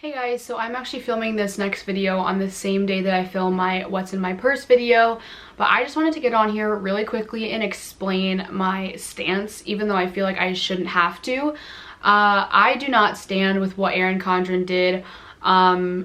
Hey guys, so I'm actually filming this next video on the same day that I film my what's in my purse video, but I just wanted to get on here really quickly and explain my stance, even though I feel like I shouldn't have to. I do not stand with what Erin Condren did.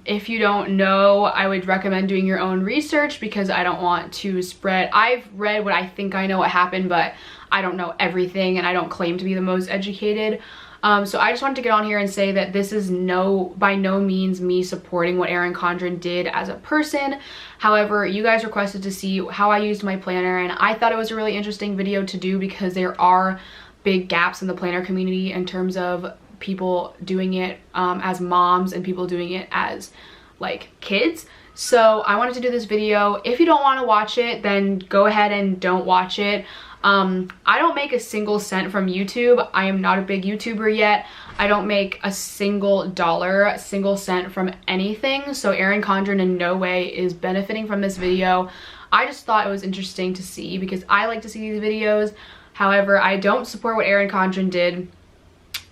If you don't know, I would recommend doing your own research because I don't want to spread. I've read what I think I know what happened, but I don't know everything and I don't claim to be the most educated. So I just wanted to get on here and say that this is by no means me supporting what Erin Condren did as a person. However, you guys requested to see how I used my planner, and I thought it was a really interesting video to do because there are big gaps in the planner community in terms of people doing it as moms and people doing it as like kids. So I wanted to do this video. If you don't want to watch it, then go ahead and don't watch it. I don't make a single cent from YouTube. I am not a big YouTuber yet. I don't make a single cent from anything. So Erin Condren in no way is benefiting from this video. I just thought it was interesting to see because I like to see these videos. However, I don't support what Erin Condren did.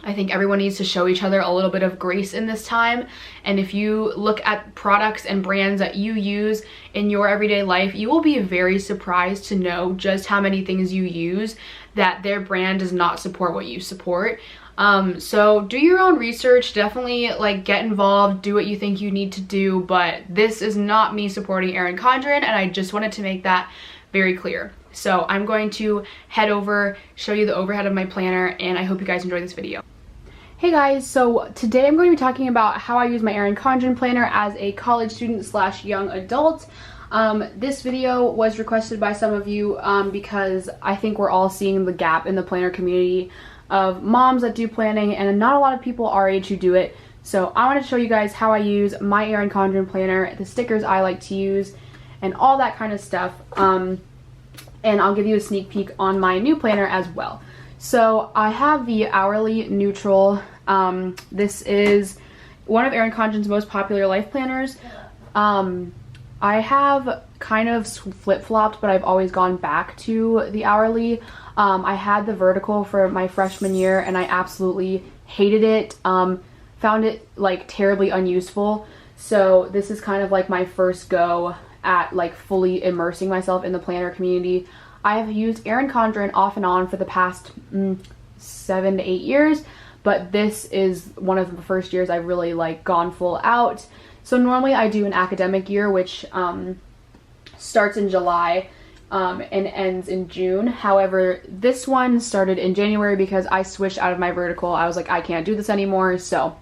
I think everyone needs to show each other a little bit of grace in this time. And if you look at products and brands that you use in your everyday life, you will be very surprised to know just how many things you use that their brand does not support what you support. So do your own research, definitely like get involved, do what you think you need to do, but this is not me supporting Erin Condren, and I just wanted to make that very clear. So I'm going to head over, show you the overhead of my planner, and I hope you guys enjoy this video. Hey guys, so today I'm going to be talking about how I use my Erin Condren planner as a college student slash young adult. This video was requested by some of you because I think we're all seeing the gap in the planner community of moms that do planning and not a lot of people our age who do it. So I want to show you guys how I use my Erin Condren planner, the stickers I like to use, and all that kind of stuff. And I'll give you a sneak peek on my new planner as well. So I have the Hourly Neutral. This is one of Erin Condren's most popular life planners. I have kind of flip-flopped, but I've always gone back to the Hourly. I had the vertical for my freshman year and I absolutely hated it. Found it like terribly unuseful. So this is kind of like my first go at like fully immersing myself in the planner community. I have used Erin Condren off and on for the past 7 to 8 years, but this is one of the first years I've really like gone full out. So normally I do an academic year, which starts in July and ends in June. However, this one started in January because I switched out of my vertical. I was like, I can't do this anymore. So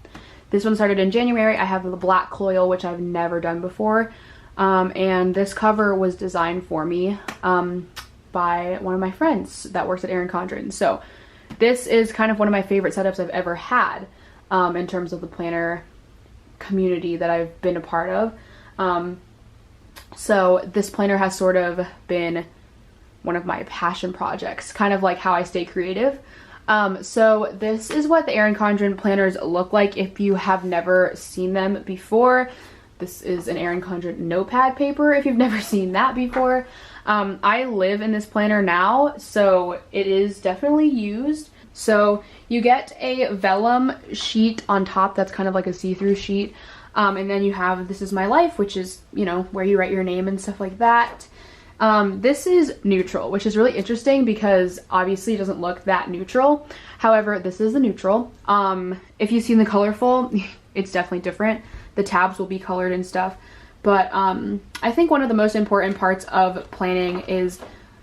this one started in January. I have the black coil, which I've never done before. And this cover was designed for me by one of my friends that works at Erin Condren. So this is kind of one of my favorite setups I've ever had in terms of the planner community that I've been a part of. So this planner has sort of been one of my passion projects, kind of like how I stay creative. So this is what the Erin Condren planners look like if you have never seen them before. This is an Erin Condren notepad paper if you've never seen that before. I live in this planner now, so it is definitely used. So you get a vellum sheet on top that's kind of like a see-through sheet. And then you have This Is My Life, which is, you know, where you write your name and stuff like that. This is neutral, which is really interesting because obviously it doesn't look that neutral. However, this is the neutral. If you've seen the colorful, it's definitely different. The tabs will be colored and stuff. But I think one of the most important parts of planning is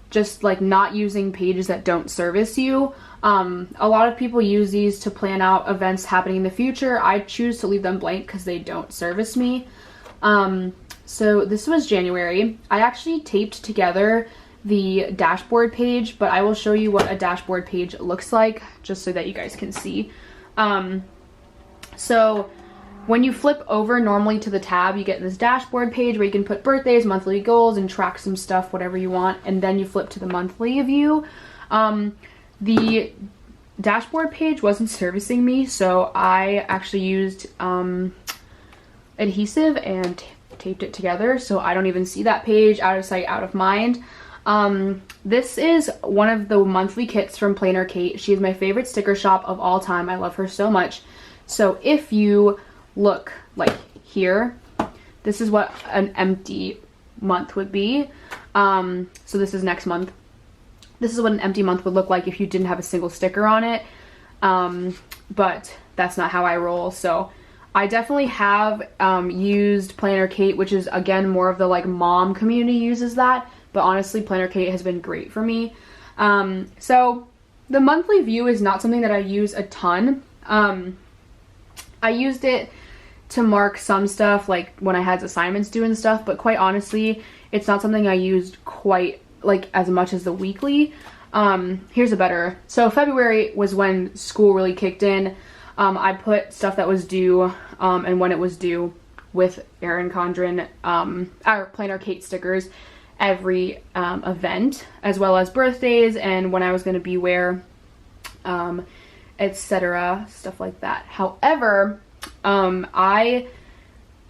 just like not using pages that don't service you. A lot of people use these to plan out events happening in the future. I choose to leave them blank because they don't service me. So this was January. I actually taped together the dashboard page, but I will show you what a dashboard page looks like just so that you guys can see. So when you flip over normally to the tab, you get this dashboard page where you can put birthdays, monthly goals, and track some stuff, whatever you want. And then you flip to the monthly view. The dashboard page wasn't servicing me, so I actually used adhesive and taped it together so I don't even see that page. Out of sight, out of mind. This is one of the monthly kits from PlannerKate. She is my favorite sticker shop of all time. I love her so much. So if you look like here. This is what an empty month would be. So this is next month. This is what an empty month would look like if you didn't have a single sticker on it. But that's not how I roll. So I definitely have used PlannerKate, which is again more of the like mom community uses that. But honestly, PlannerKate has been great for me. So the monthly view is not something that I use a ton. I used it to mark some stuff like when I had assignments due and stuff, but quite honestly, it's not something I used quite like as much as the weekly. Here's a better. So February was when school really kicked in. I put stuff that was due and when it was due with Erin Condren, our PlannerKate stickers every event, as well as birthdays and when I was going to be where, etc., stuff like that. However, I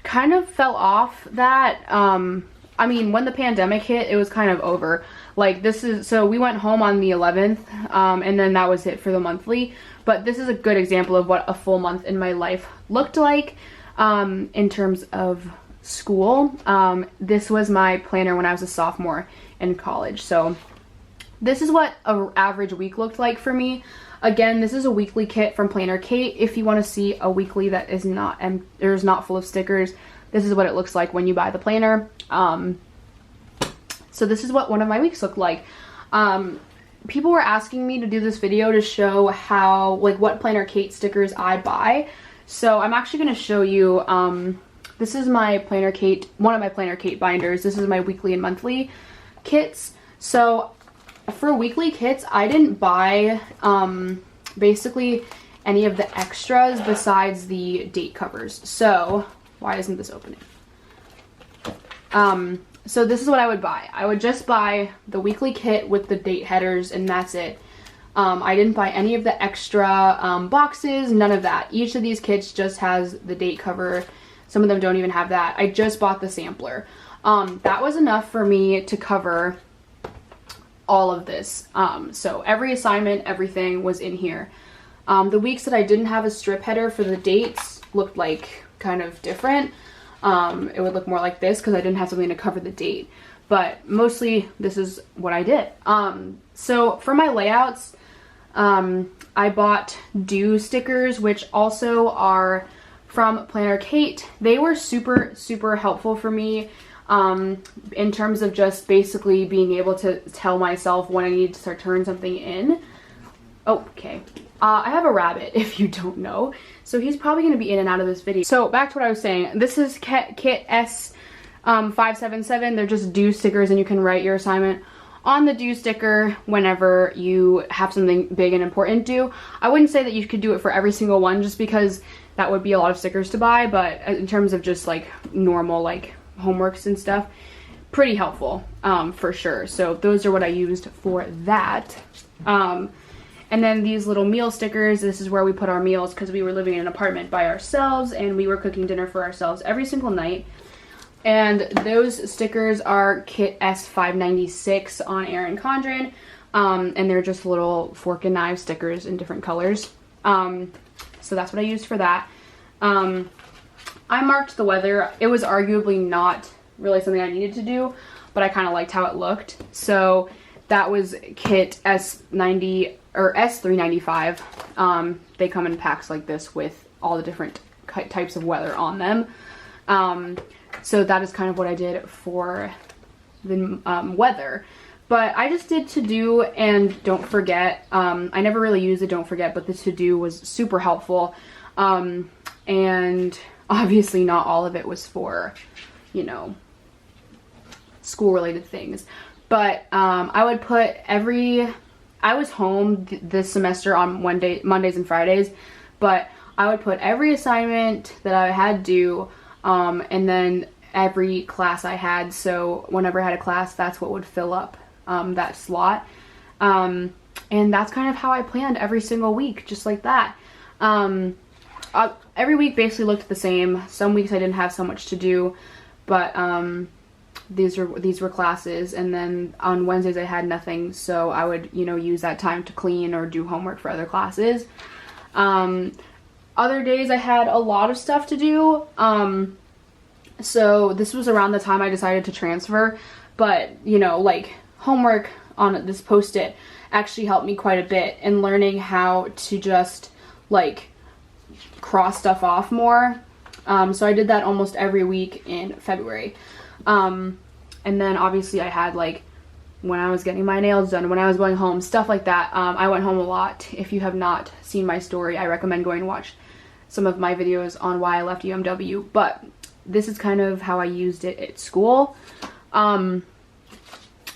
kind of fell off that. I mean, when the pandemic hit, it was kind of over. Like so we went home on the 11th, and then that was it for the monthly. But this is a good example of what a full month in my life looked like, in terms of school. This was my planner when I was a sophomore in college. So this is what an average week looked like for me. Again, this is a weekly kit from PlannerKate. If you want to see a weekly that is not full of stickers, this is what it looks like when you buy the planner. So this is what one of my weeks looked like. People were asking me to do this video to show how, like, what PlannerKate stickers I buy. So I'm actually going to show you, this is my PlannerKate, one of my PlannerKate binders. This is my weekly and monthly kits. So for weekly kits, I didn't buy basically any of the extras besides the date covers. So why isn't this opening? So this is what I would buy. I would just buy the weekly kit with the date headers and that's it. I didn't buy any of the extra boxes, none of that. Each of these kits just has the date cover. Some of them don't even have that. I just bought the sampler. That was enough for me to cover all of this. So every assignment, everything was in here. The weeks that I didn't have a strip header for the dates looked like kind of different. It would look more like this because I didn't have something to cover the date. But mostly this is what I did. So for my layouts, I bought due stickers, which also are from PlannerKate. They were super, super helpful for me in terms of just basically being able to tell myself when I need to start turning something in. Oh, okay. I have a rabbit, if you don't know, so he's probably going to be in and out of this video. So back to what I was saying. This is kit S 577. They're just due stickers, and you can write your assignment on the due sticker whenever you have something big and important due. I wouldn't say that you could do it for every single one just because that would be a lot of stickers to buy, but in terms of just like normal like homeworks and stuff, pretty helpful for sure. So those are what I used for that. And then these little meal stickers, this is where we put our meals because we were living in an apartment by ourselves and we were cooking dinner for ourselves every single night. And those stickers are kit S596 on Erin Condren, and they're just little fork and knife stickers in different colors. So that's what I used for that. I marked the weather. It was arguably not really something I needed to do, but I kind of liked how it looked. So that was kit S90 or S395. They come in packs like this with all the different types of weather on them. So that is kind of what I did for the weather. But I just did to do and don't forget. I never really used the don't forget, but the to do was super helpful. And obviously not all of it was for, you know, school related things. But I would put I was home this semester on Mondays and Fridays, but I would put every assignment that I had due, and then every class I had. So whenever I had a class, that's what would fill up that slot. And that's kind of how I planned every single week, just like that. Every week basically looked the same. Some weeks I didn't have so much to do, but these were classes, and then on Wednesdays I had nothing, so I would, you know, use that time to clean or do homework for other classes. Other days I had a lot of stuff to do. So this was around the time I decided to transfer, but you know, like homework on this post-it actually helped me quite a bit in learning how to just like cross stuff off more. So I did that almost every week in February. And then obviously I had like when I was getting my nails done, when I was going home, stuff like that. I went home a lot. If you have not seen my story, I recommend going and watch some of my videos on why I left UMW, but this is kind of how I used it at school. And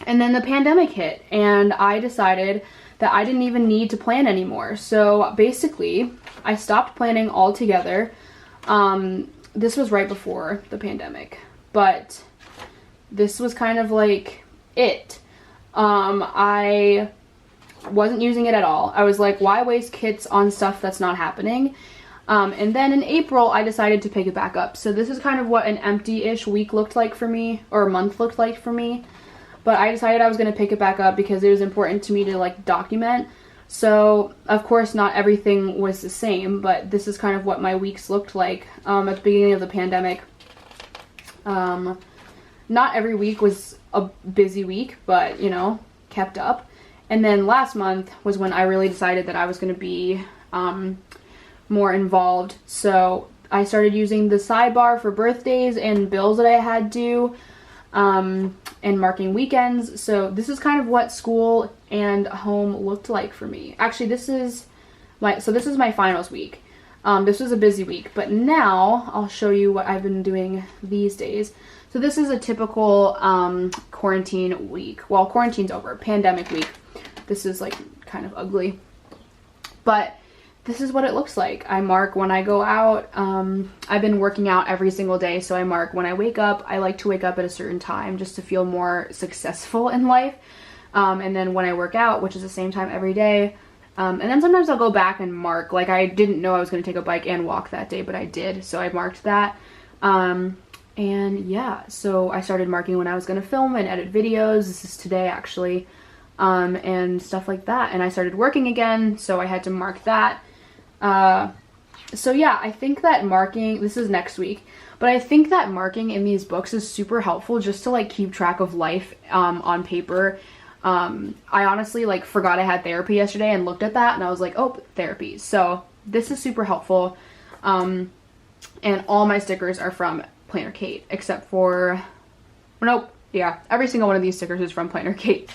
then the pandemic hit and I decided that I didn't even need to plan anymore. So basically I stopped planning altogether. This was right before the pandemic, but this was kind of like it. I wasn't using it at all. I was like, why waste kits on stuff that's not happening? And then in April, I decided to pick it back up. So this is kind of what an empty-ish week looked like for me, or a month looked like for me. But I decided I was going to pick it back up because it was important to me to like document. So of course not everything was the same, but this is kind of what my weeks looked like at the beginning of the pandemic. Not every week was a busy week, but you know, kept up. And then last month was when I really decided that I was going to be more involved. So I started using the sidebar for birthdays and bills that I had due, and marking weekends. So this is kind of what school and home looked like for me. Actually, this is my finals week. This was a busy week, but now I'll show you what I've been doing these days. So this is a typical quarantine week. Well, quarantine's over, pandemic week. This is like kind of ugly, but this is what it looks like. I mark when I go out. I've been working out every single day, so I mark when I wake up. I like to wake up at a certain time just to feel more successful in life. And then when I work out, which is the same time every day. And then sometimes I'll go back and mark. Like I didn't know I was going to take a bike and walk that day, but I did. So I marked that. And yeah, so I started marking when I was going to film and edit videos. This is today actually. And stuff like that. And I started working again, so I had to mark that. So yeah, I think that marking, this is next week, but I think that marking in these books is super helpful just to like keep track of life on paper. I honestly like forgot I had therapy yesterday and looked at that and I was like, oh, therapy. So this is super helpful. And all my stickers are from PlannerKate except for, nope, yeah, every single one of these stickers is from PlannerKate.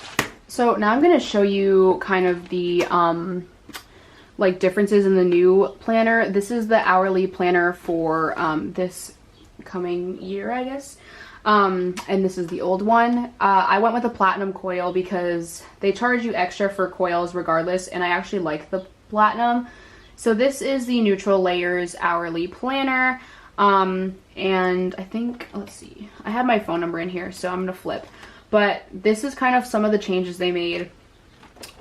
So now I'm going to show you kind of the like differences in the new planner. This is the hourly planner for this coming year, I guess. And this is the old one. I went with a platinum coil because they charge you extra for coils regardless, and I actually like the platinum. So this is the neutral layers hourly planner. And I think, let's see, I have my phone number in here, so I'm gonna flip. But this is kind of some of the changes they made.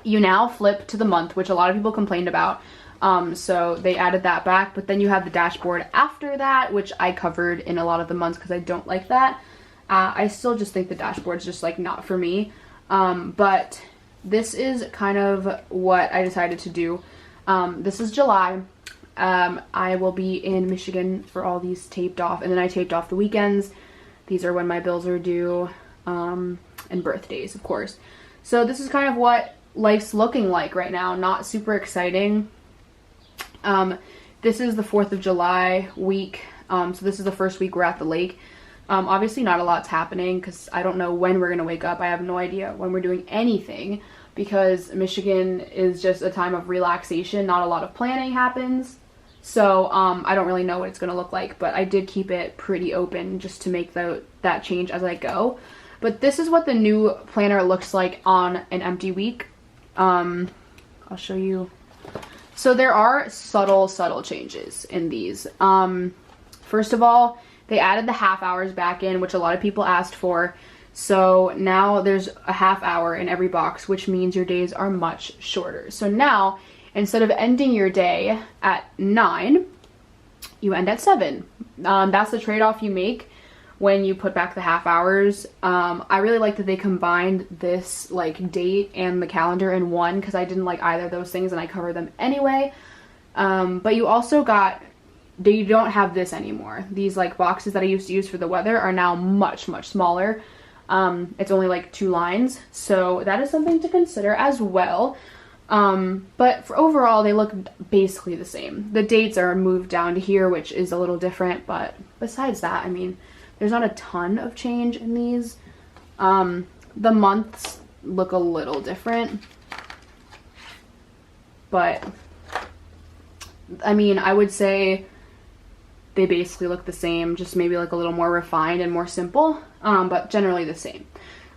You now flip to the month, which a lot of people complained about. So they added that back, but then you have the dashboard after that, which I covered in a lot of the months because I don't like that. I still just think the dashboard's just like not for me. But this is kind of what I decided to do. This is July. I will be in Michigan for all these taped off, and then I taped off the weekends. These are when my bills are due, and birthdays, of course. So this is kind of what life's looking like right now. Not super exciting. This is the 4th of July week. So this is the first week we're at the lake. Obviously not a lot's happening because I don't know when we're going to wake up. I have no idea when we're doing anything because Michigan is just a time of relaxation. Not a lot of planning happens. So I don't really know what it's going to look like, but I did keep it pretty open just to make that change as I go. But this is what the new planner looks like on an empty week. I'll show you. So there are subtle changes in these. First of all, they added the half hours back in, which a lot of people asked for. So now there's a half hour in every box, which means your days are much shorter. So now, instead of ending your day at 9, you end at 7. That's the trade-off you make when you put back the half hours. I really like that they combined this like date and the calendar in one because I didn't like either of those things and I covered them anyway. But you also got, you don't have this anymore. These like boxes that I used to use for the weather are now much smaller. It's only like 2 lines, so that is something to consider as well. But for overall, they look basically the same. The dates are moved down to here, which is a little different, but besides that, I mean, there's not a ton of change in these. The months look a little different, but I mean, I would say they basically look the same, just maybe like a little more refined and more simple, but generally the same.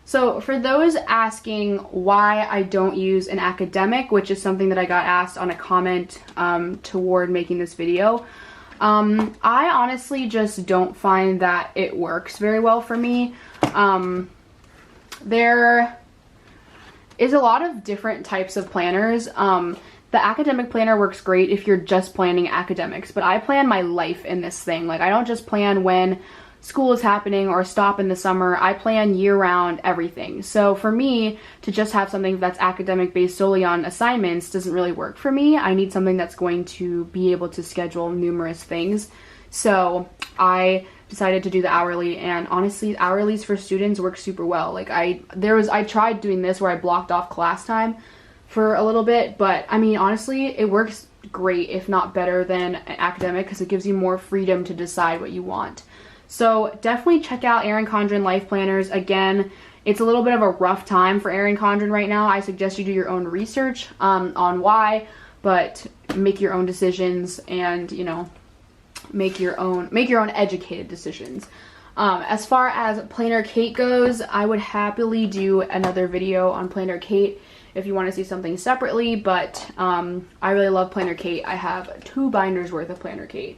So for those asking why I don't use an academic, which is something that I got asked on a comment toward making this video, I honestly just don't find that it works very well for me. There is a lot of different types of planners. The academic planner works great if you're just planning academics, but I plan my life in this thing. Like, I don't just plan when school is happening or stop in the summer. I plan year-round everything. So for me to just have something that's academic based solely on assignments doesn't really work for me. I need something that's going to be able to schedule numerous things. So I decided to do the hourly, and honestly, hourlies for students work super well. Like, I tried doing this where I blocked off class time for a little bit, but I mean, honestly, it works great, if not better than an academic, because it gives you more freedom to decide what you want. So definitely check out Erin Condren Life Planners. Again, it's a little bit of a rough time for Erin Condren right now. I suggest you do your own research on why, but make your own decisions and, you know, make your own educated decisions. As far as PlannerKate goes, I would happily do another video on PlannerKate if you want to see something separately, but I really love PlannerKate. I have 2 binders worth of PlannerKate.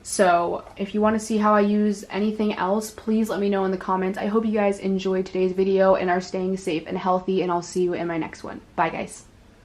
So if you want to see how I use anything else, please let me know in the comments. I hope you guys enjoyed today's video and are staying safe and healthy, and I'll see you in my next one. Bye, guys.